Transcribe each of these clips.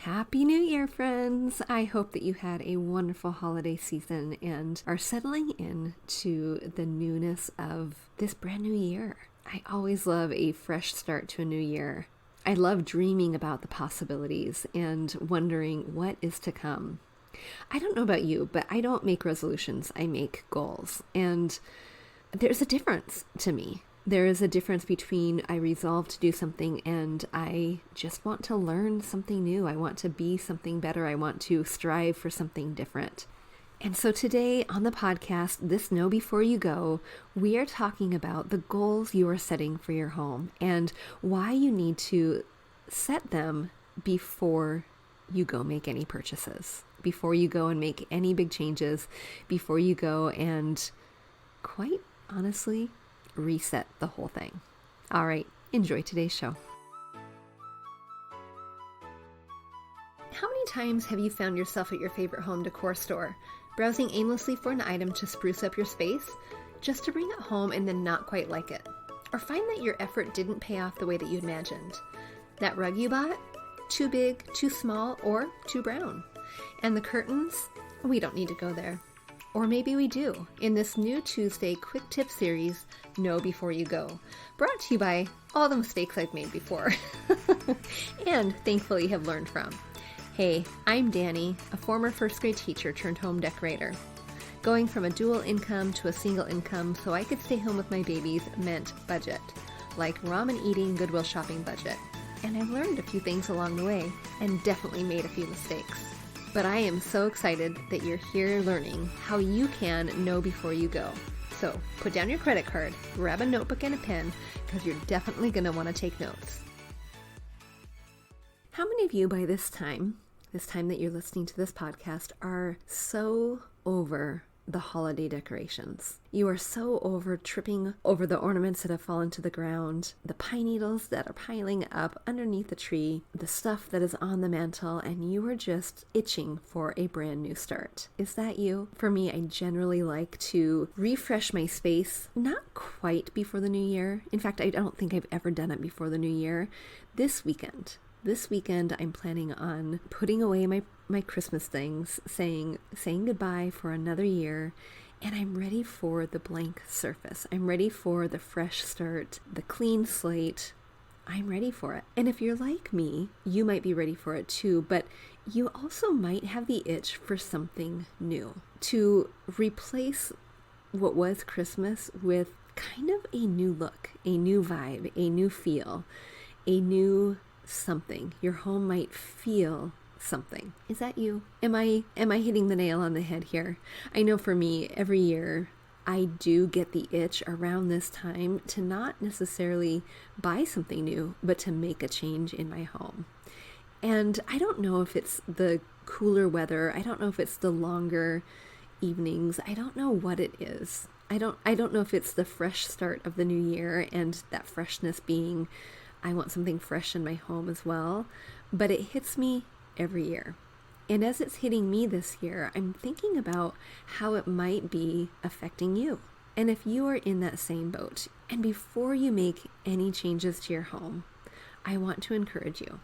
Happy New Year, friends! I hope that you had a wonderful holiday season and are settling in to the newness of this brand new year. I always love a fresh start to a new year. I love dreaming about the possibilities and wondering what is to come. I don't know about you, but I don't make resolutions. I make goals. And there's a difference to me. There is a difference between I resolve to do something and I just want to learn something new. I want to be something better. I want to strive for something different. And so today on the podcast, This Know Before You Go, we are talking about the goals you are setting for your home and why you need to set them before you go make any purchases, before you go and make any big changes, before you go and, quite honestly, reset the whole thing. All right, enjoy today's show. How many times have you found yourself at your favorite home decor store, browsing aimlessly for an item to spruce up your space, just to bring it home and then not quite like it? Or find that your effort didn't pay off the way that you imagined? That rug you bought? Too big, too small, or too brown? And the curtains? We don't need to go there. Or maybe we do, in this new Tuesday quick tip series, Know Before You Go, brought to you by all the mistakes I've made before, and thankfully have learned from. Hey, I'm Danny, a former first grade teacher turned home decorator. Going from a dual income to a single income so I could stay home with my babies meant budget, like ramen eating, Goodwill shopping budget. And I've learned a few things along the way, and definitely made a few mistakes. But I am so excited that you're here learning how you can know before you go. So put down your credit card, grab a notebook and a pen, because you're definitely going to want to take notes. How many of you by this time that you're listening to this podcast, are so over the holiday decorations? You are so over tripping over the ornaments that have fallen to the ground, the pine needles that are piling up underneath the tree, the stuff that is on the mantle, and you are just itching for a brand new start. Is that you? For me, I generally like to refresh my space, not quite before the new year. In fact, I don't think I've ever done it before the new year. This weekend, I'm planning on putting away my Christmas things, saying goodbye for another year, and I'm ready for the blank surface. I'm ready for the fresh start, the clean slate. I'm ready for it. And if you're like me, you might be ready for it too, but you also might have the itch for something new, to replace what was Christmas with kind of a new look, a new vibe, a new feel, a new something. Your home might feel something. Is that you? Am I hitting the nail on the head here? I know for me, every year I do get the itch around this time to not necessarily buy something new, but to make a change in my home. And I don't know if it's the cooler weather. I don't know if it's the longer evenings. I don't know what it is. I don't know if it's the fresh start of the new year and that freshness being I want something fresh in my home as well, but it hits me every year. And as it's hitting me this year, I'm thinking about how it might be affecting you. And if you are in that same boat, and before you make any changes to your home, I want to encourage you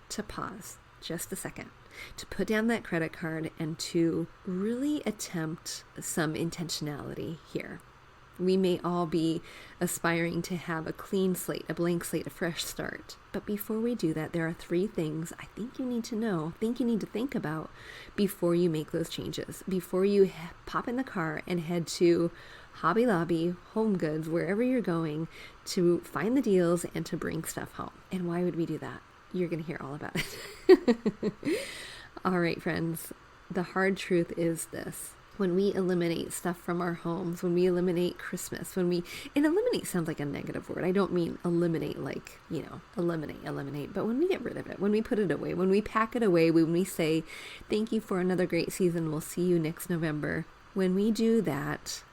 to pause just a second, to put down that credit card and to really attempt some intentionality here. We may all be aspiring to have a clean slate, a blank slate, a fresh start. But before we do that, there are 3 things I think you need to know, think you need to think about before you make those changes, before you pop in the car and head to Hobby Lobby, Home Goods, wherever you're going to find the deals and to bring stuff home. And why would we do that? You're going to hear all about it. All right, friends, the hard truth is this. When we eliminate stuff from our homes, when we eliminate Christmas, and eliminate sounds like a negative word. I don't mean eliminate like, eliminate. But when we get rid of it, when we put it away, when we pack it away, when we say, thank you for another great season, we'll see you next November. When we do that,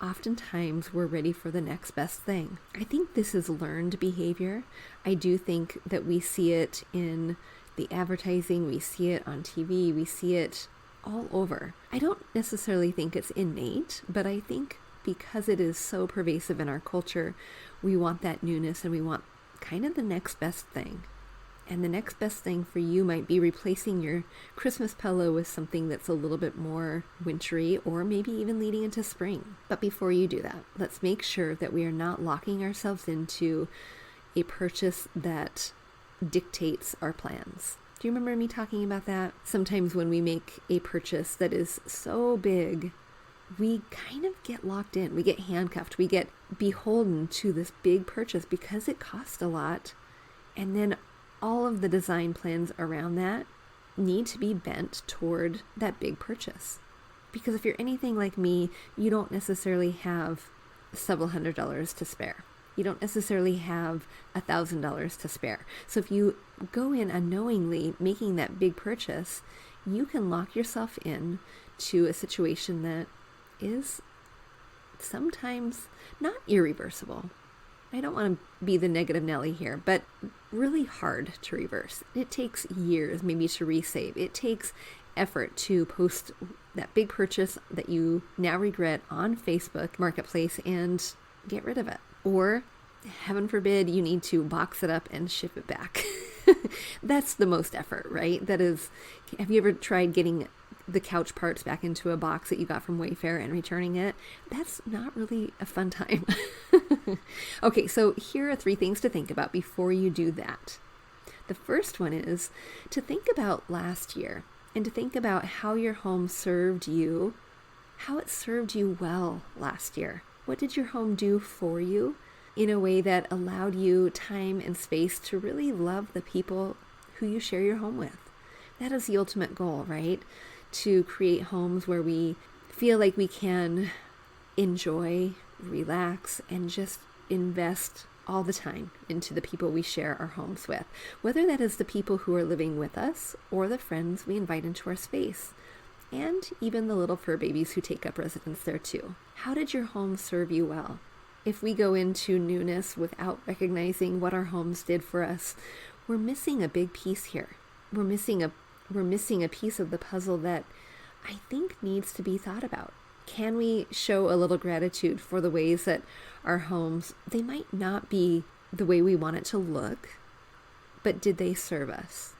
oftentimes we're ready for the next best thing. I think this is learned behavior. I do think that we see it in the advertising, we see it on TV, we see it all over. I don't necessarily think it's innate, but I think because it is so pervasive in our culture, we want that newness and we want kind of the next best thing. And the next best thing for you might be replacing your Christmas pillow with something that's a little bit more wintry, or maybe even leading into spring. But before you do that, let's make sure that we are not locking ourselves into a purchase that dictates our plans. Do you remember me talking about that? Sometimes when we make a purchase that is so big, we kind of get locked in. We get handcuffed. We get beholden to this big purchase because it costs a lot. And then all of the design plans around that need to be bent toward that big purchase. Because if you're anything like me, you don't necessarily have several $100s to spare. You don't necessarily have $1,000 to spare. So if you go in unknowingly making that big purchase, you can lock yourself in to a situation that is sometimes not irreversible. I don't want to be the negative Nelly here, but really hard to reverse. It takes years maybe to resave. It takes effort to post that big purchase that you now regret on Facebook Marketplace and get rid of it. Or, heaven forbid, you need to box it up and ship it back. That's the most effort, right? That is, have you ever tried getting the couch parts back into a box that you got from Wayfair and returning it? That's not really a fun time. Okay, so here are 3 things to think about before you do that. The first one is to think about last year and to think about how your home served you, how it served you well last year. What did your home do for you in a way that allowed you time and space to really love the people who you share your home with? That is the ultimate goal, right? To create homes where we feel like we can enjoy, relax, and just invest all the time into the people we share our homes with, whether that is the people who are living with us or the friends we invite into our space, and even the little fur babies who take up residence there too. How did your home serve you well? If we go into newness without recognizing what our homes did for us, we're missing a big piece here. We're missing a piece of the puzzle that I think needs to be thought about. Can we show a little gratitude for the ways that our homes, they might not be the way we want it to look, but did they serve us?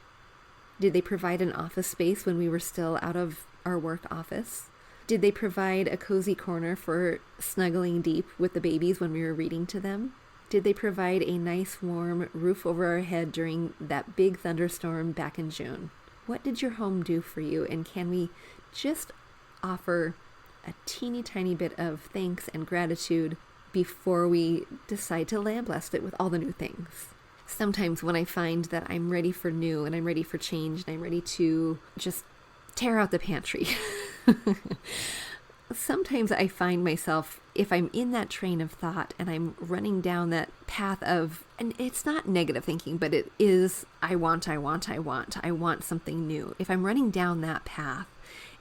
Did they provide an office space when we were still out of our work office? Did they provide a cozy corner for snuggling deep with the babies when we were reading to them? Did they provide a nice warm roof over our head during that big thunderstorm back in June? What did your home do for you? And can we just offer a teeny tiny bit of thanks and gratitude before we decide to lambaste it with all the new things? Sometimes when I find that I'm ready for new and I'm ready for change and I'm ready to just tear out the pantry, sometimes I find myself, if I'm in that train of thought and I'm running down that path of, and it's not negative thinking, but it is, I want something new. If I'm running down that path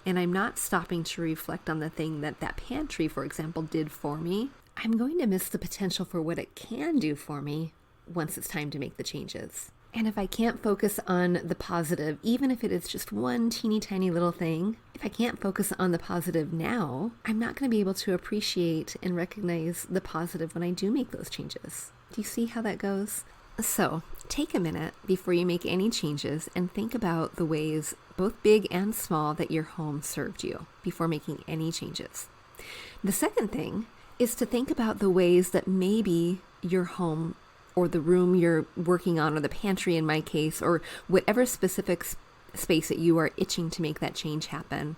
and I'm not stopping to reflect on the thing that pantry, for example, did for me, I'm going to miss the potential for what it can do for me once it's time to make the changes. And if I can't focus on the positive, even if it is just one teeny tiny little thing, if I can't focus on the positive now, I'm not going to be able to appreciate and recognize the positive when I do make those changes. Do you see how that goes? So take a minute before you make any changes and think about the ways, both big and small, that your home served you before making any changes. The second thing is to think about the ways that maybe your home or the room you're working on, or the pantry in my case, or whatever specific space that you are itching to make that change happen.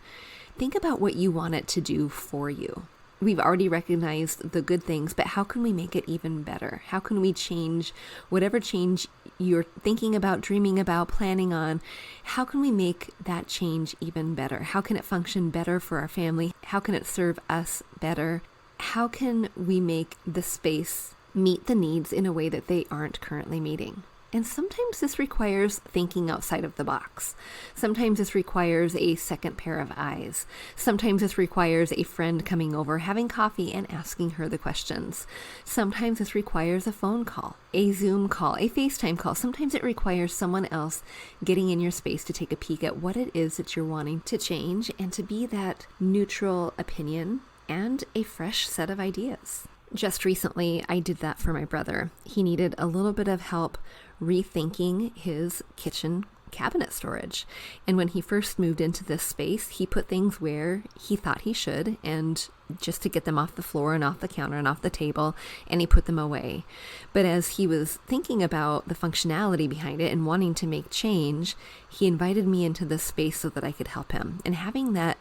Think about what you want it to do for you. We've already recognized the good things, but how can we make it even better? How can we change whatever change you're thinking about, dreaming about, planning on? How can we make that change even better? How can it function better for our family? How can it serve us better? How can we make the space meet the needs in a way that they aren't currently meeting? And sometimes this requires thinking outside of the box. Sometimes this requires a second pair of eyes. Sometimes this requires a friend coming over, having coffee, and asking her the questions. Sometimes this requires a phone call, a Zoom call, a FaceTime call. Sometimes it requires someone else getting in your space to take a peek at what it is that you're wanting to change and to be that neutral opinion and a fresh set of ideas. Just recently, I did that for my brother. He needed a little bit of help rethinking his kitchen cabinet storage. And when he first moved into this space, he put things where he thought he should, and just to get them off the floor and off the counter and off the table, and he put them away. But as he was thinking about the functionality behind it and wanting to make change, he invited me into this space so that I could help him. And having that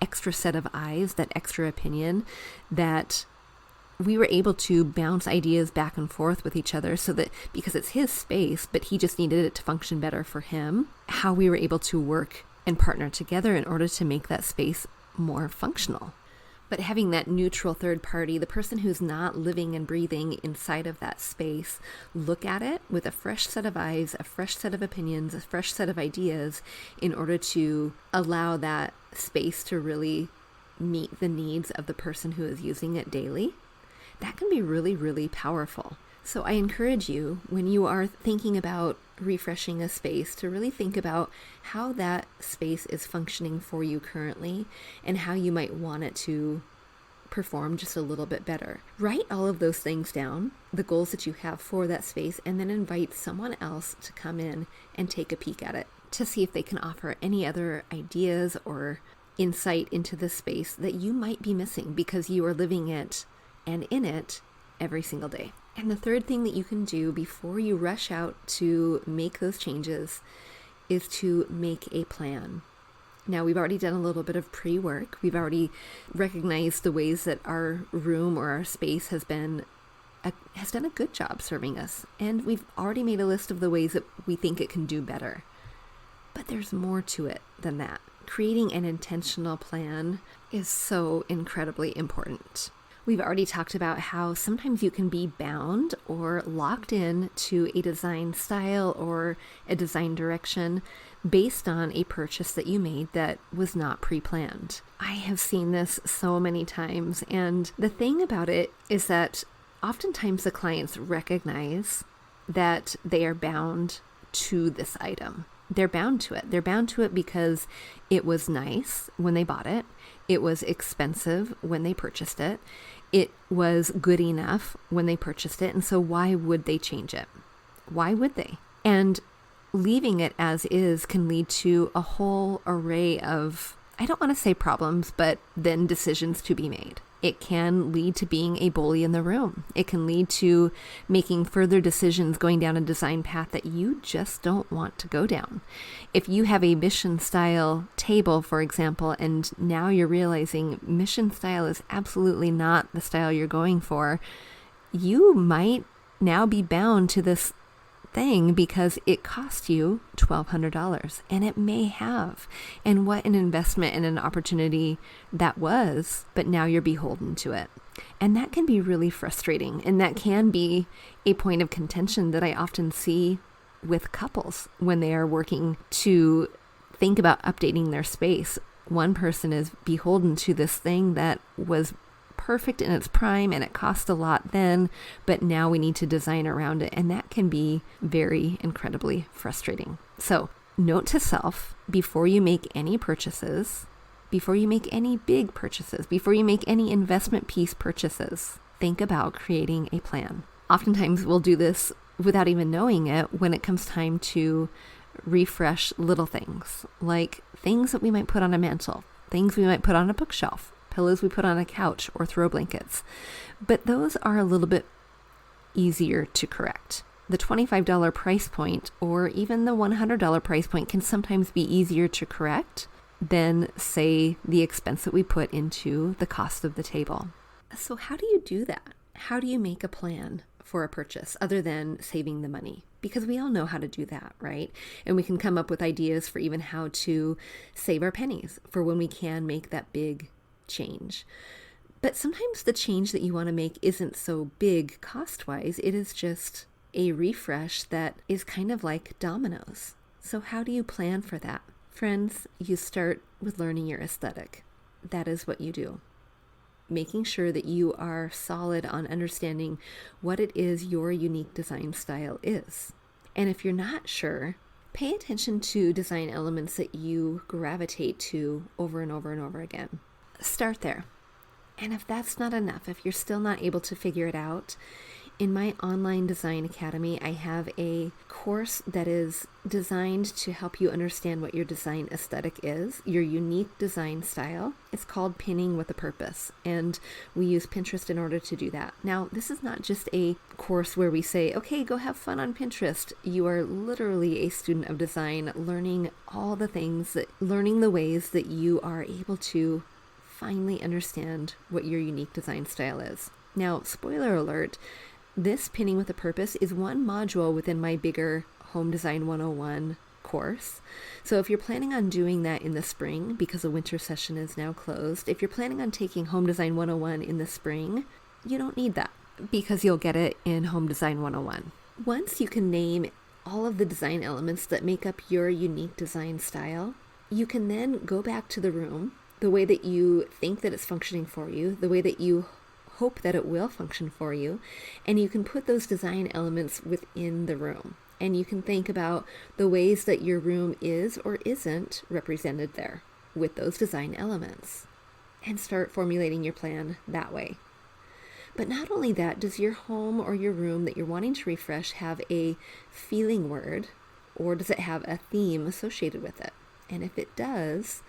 extra set of eyes, that extra opinion, that we were able to bounce ideas back and forth with each other, so that because it's his space, but he just needed it to function better for him, how we were able to work and partner together in order to make that space more functional. But having that neutral third party, the person who's not living and breathing inside of that space, look at it with a fresh set of eyes, a fresh set of opinions, a fresh set of ideas, in order to allow that space to really meet the needs of the person who is using it daily, that can be really, really powerful. So I encourage you, when you are thinking about refreshing a space, to really think about how that space is functioning for you currently and how you might want it to perform just a little bit better. Write all of those things down, the goals that you have for that space, and then invite someone else to come in and take a peek at it to see if they can offer any other ideas or insight into the space that you might be missing because you are living it and in it every single day. And the third thing that you can do before you rush out to make those changes is to make a plan. Now, we've already done a little bit of pre-work. We've already recognized the ways that our room or our space has done a good job serving us. And we've already made a list of the ways that we think it can do better. But there's more to it than that. Creating an intentional plan is so incredibly important. We've already talked about how sometimes you can be bound or locked in to a design style or a design direction based on a purchase that you made that was not pre-planned. I have seen this so many times, and the thing about it is that oftentimes the clients recognize that they are bound to this item. They're bound to it. They're bound to it because it was nice when they bought it. It was expensive when they purchased it. It was good enough when they purchased it. And so why would they change it? Why would they? And leaving it as is can lead to a whole array of, I don't want to say problems, but then decisions to be made. It can lead to being a bully in the room. It can lead to making further decisions going down a design path that you just don't want to go down. If you have a mission style table, for example, and now you're realizing mission style is absolutely not the style you're going for, you might now be bound to this thing because it cost you $1,200, and it may have. And what an investment and an opportunity that was, but now you're beholden to it. And that can be really frustrating. And that can be a point of contention that I often see with couples when they are working to think about updating their space. One person is beholden to this thing that was perfect in its prime and it cost a lot then, but now we need to design around it. And that can be very incredibly frustrating. So note to self, before you make any purchases, before you make any big purchases, before you make any investment piece purchases, think about creating a plan. Oftentimes we'll do this without even knowing it when it comes time to refresh little things, like things that we might put on a mantle, things we might put on a bookshelf, pillows we put on a couch, or throw blankets. But those are a little bit easier to correct. The $25 price point or even the $100 price point can sometimes be easier to correct than, say, the expense that we put into the cost of the table. So how do you do that? How do you make a plan for a purchase other than saving the money? Because we all know how to do that, right? And we can come up with ideas for even how to save our pennies for when we can make that big change. But sometimes the change that you want to make isn't so big cost-wise. It is just a refresh that is kind of like dominoes. So how do you plan for that? Friends, you start with learning your aesthetic. That is what you do. Making sure that you are solid on understanding what it is your unique design style is. And if you're not sure, pay attention to design elements that you gravitate to over and over and over again. Start there. And if that's not enough, if you're still not able to figure it out, In my online design academy, I have a course that is designed to help you understand what your design aesthetic is, your unique design style. It's called Pinning with a Purpose, and we use Pinterest in order to do that. Now, this is not just a course where we say, okay, go have fun on Pinterest. You are literally a student of design, learning all the things, learning the ways that you are able to finally understand what your unique design style is. Now, spoiler alert, this Pinning with a Purpose is one module within my bigger Home Design 101 course. So if you're planning on doing that in the spring, because the winter session is now closed, if you're planning on taking Home Design 101 in the spring, you don't need that because you'll get it in Home Design 101. Once you can name all of the design elements that make up your unique design style, you can then go back to the room the way that you think that it's functioning for you, the way that you hope that it will function for you, and you can put those design elements within the room. And you can think about the ways that your room is or isn't represented there with those design elements and start formulating your plan that way. But not only that, does your home or your room that you're wanting to refresh have a feeling word, or does it have a theme associated with it? And if it does,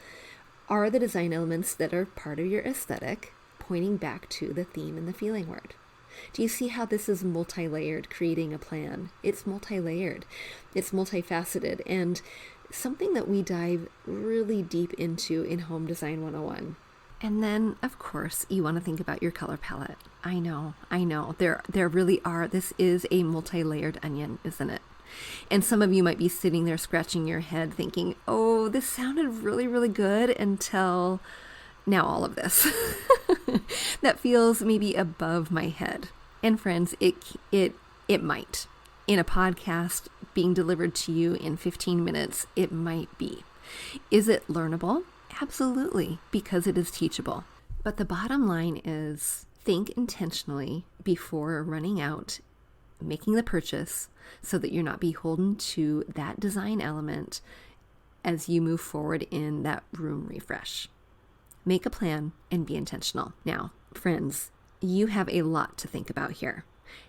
are the design elements that are part of your aesthetic pointing back to the theme and the feeling word? Do you see how this is multi-layered, creating a plan? It's multi-layered, it's multifaceted, and something that we dive really deep into in Home Design 101. And then, of course, you want to think about your color palette. I know. There really are. This is a multi-layered onion, isn't it? And some of you might be sitting there scratching your head thinking, oh, this sounded really, really good until now all of this. That feels maybe above my head. And friends, it might. In a podcast being delivered to you in 15 minutes, it might be. Is it learnable? Absolutely, because it is teachable. But the bottom line is, think intentionally before running out, making the purchase, so that you're not beholden to that design element as you move forward in that room refresh. Make a plan and be intentional. Now, friends, you have a lot to think about here.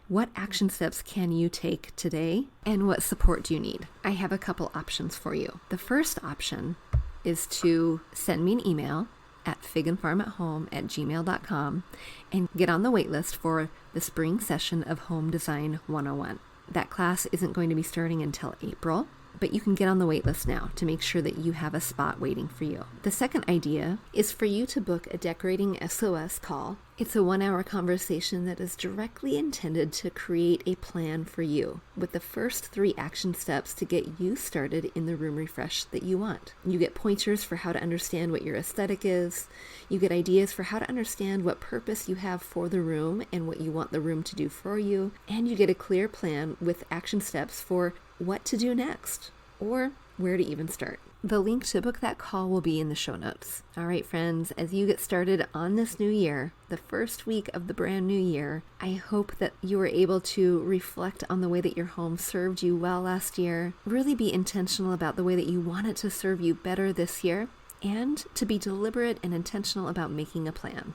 What action steps can you take today, and what support do you need? I have a couple options for you. The first option is to send me an email at figandfarmathome@gmail.com and get on the wait list for the spring session of Home Design 101. That class isn't going to be starting until April, but you can get on the wait list now to make sure that you have a spot waiting for you. The second idea is for you to book a Decorating SOS call. It's a 1-hour conversation that is directly intended to create a plan for you with the first 3 action steps to get you started in the room refresh that you want. You get pointers for how to understand what your aesthetic is. You get ideas for how to understand what purpose you have for the room and what you want the room to do for you. And you get a clear plan with action steps for what to do next or where to even start. The link to book that call will be in the show notes. All right, friends, as you get started on this new year, the first week of the brand new year, I hope that you are able to reflect on the way that your home served you well last year, really be intentional about the way that you want it to serve you better this year, and to be deliberate and intentional about making a plan.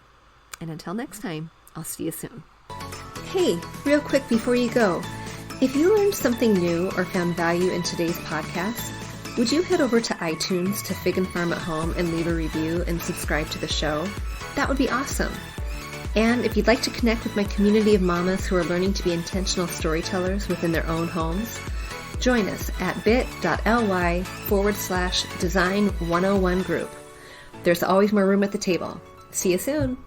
And until next time, I'll see you soon. Hey, real quick before you go, if you learned something new or found value in today's podcast, would you head over to iTunes to Fig and Farm at Home and leave a review and subscribe to the show? That would be awesome. And if you'd like to connect with my community of mamas who are learning to be intentional storytellers within their own homes, join us at bit.ly/design101 group. There's always more room at the table. See you soon.